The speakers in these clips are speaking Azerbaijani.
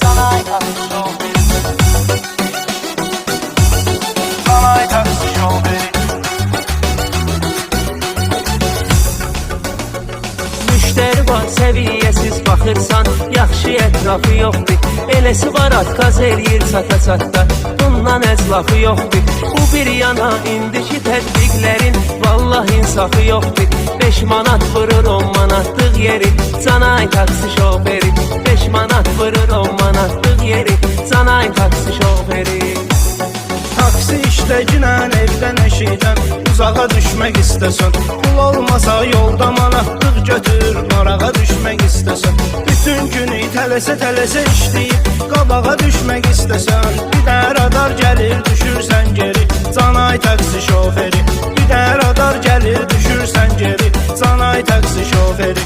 Sanayi taksi şoförü. Sanayi taksi şoförü. Müşteri var səviyyəsiz baxırsan, yaxşı ətrafı yoxdur. Eləsi var atqaz eləyir çata-çatda, bundan əzlafı yoxdur. Bu bir yana indiki tədbiqlərin vallah insafı yoxdur. 5 manat vurur 10 manatlıq yeri, sanayi taksi şoförü. 5 manat vurur 10 manatlıq yeri, sanayi taksi şoförü. Taksi işləginən evdən eşidən uzağa düşmək istəsən, pul olmasa yolda manatlıq götür, marağa düşmək istəsən. Bütün günü tələsə işləyib qabağa düşmək istəsən, bir də radar gəlir düşürsən geri, sanayi taksi şoförü. Bir də radar gəlir düşürsən geri, sanayi taksi şoförü.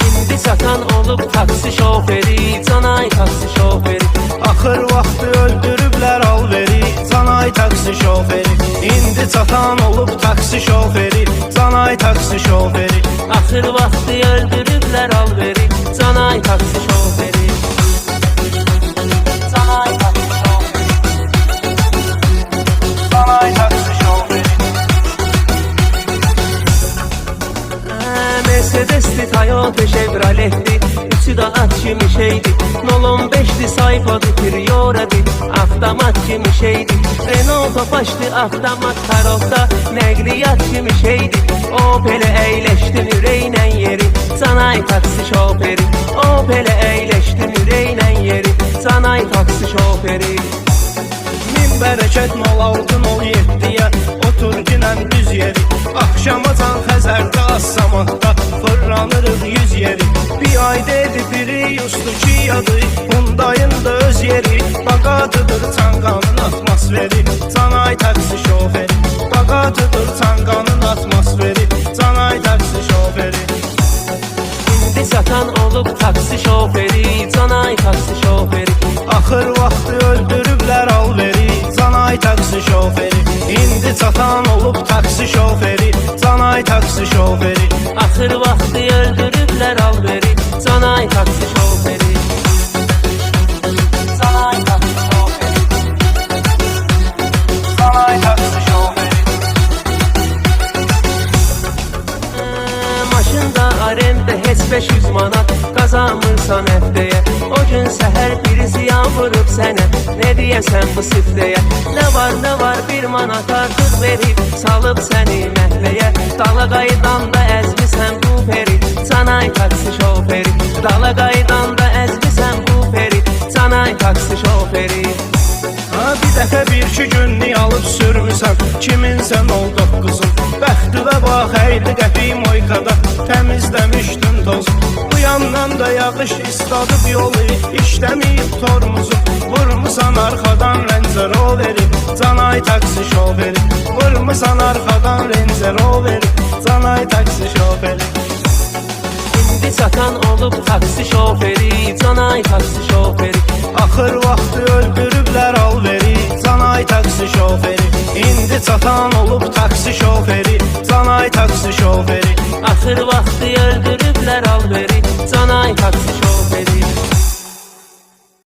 İndi satan olub taksi şoförü, sanayi taksi şoförü. Axır vaxtı öldürüblər alveri, sanayi taksi şoförü. İndi satan olub taksi şoförü, sanayi taksi şoförü. Axır vaxtı öldürüblər alveri, sanayi taksi şoförü. Sanayi taksi şoförü. Sanayi taksi şoförü. Mercedes'li, Toyota, Chevrolet'li, üçü de at kimi şeydi. 015'li sayfadı, Priora'dı, avtomat kimi şeydi. Renault Tofaş'tı, avtomat Tarot'ta, nəqliyyat kimi şeydi. Opel'e əyləşdin ürəklə yeri, sanayi taksi şoförü. Opel'e əyləşdin ürəklə yeri, sanayi taksi şoförü. Min bərəkət 06-07-yə otur ginən düz yeri. Axşamacan Xəzərdə Assamatda fırlanırıq 100 yeri. Bir ay dedi biri yustu ki adı, Hyundai'ın da öz yeri. Baqatıdır Çanqanın atmosferi, sanayi taksi şoförü. Baqatıdır Çanqanın atmosferi, sanayi taksi şoförü. İndi satan olub taksi şoförü, sanayi taksi şoförü. Axır vaxtı öldürüblər alveri, sanayi taksi şoförü. İndi satan olub taksi şoförü, sanayi taksi şoförü. Axır vaxtı öldürüblər alveri, sanayi taksi şoförü. Sanayi taksi şoförü. Sanayi taksi şoförü. Maşında arenda heç 500 manat qazanmırsan həftəyə. O gün səhər biri ziyan vurub sənə, nə deyəsən bu sifləyə? Nə var bir manat artıq verib, salıb səni məhləyə. Dala qaydanda əzmisən bu peri, sanayi taksi şoförü. Dala qaydanda əzmisən bu peri, sanayi taksi şoförü. Bir dəfə bir-iki günlük alıb sürmüsən, kiminsən oldu qızım. Bəxtülə bax, 50 qəpik moykada təmizləmişdin toz. Bu yandan da yağış istadıb yolu, işləməyib tormuzum. Vurmusan arxadan Range Rover'i, sanayi taksi şoförü. Vurmusan arxadan Range Rover'i, sanayi taksi şoförü. İndi satan olub taksi şoförü, sanayi taksi şoförü. Axır vaxtı öldürüblər alveri,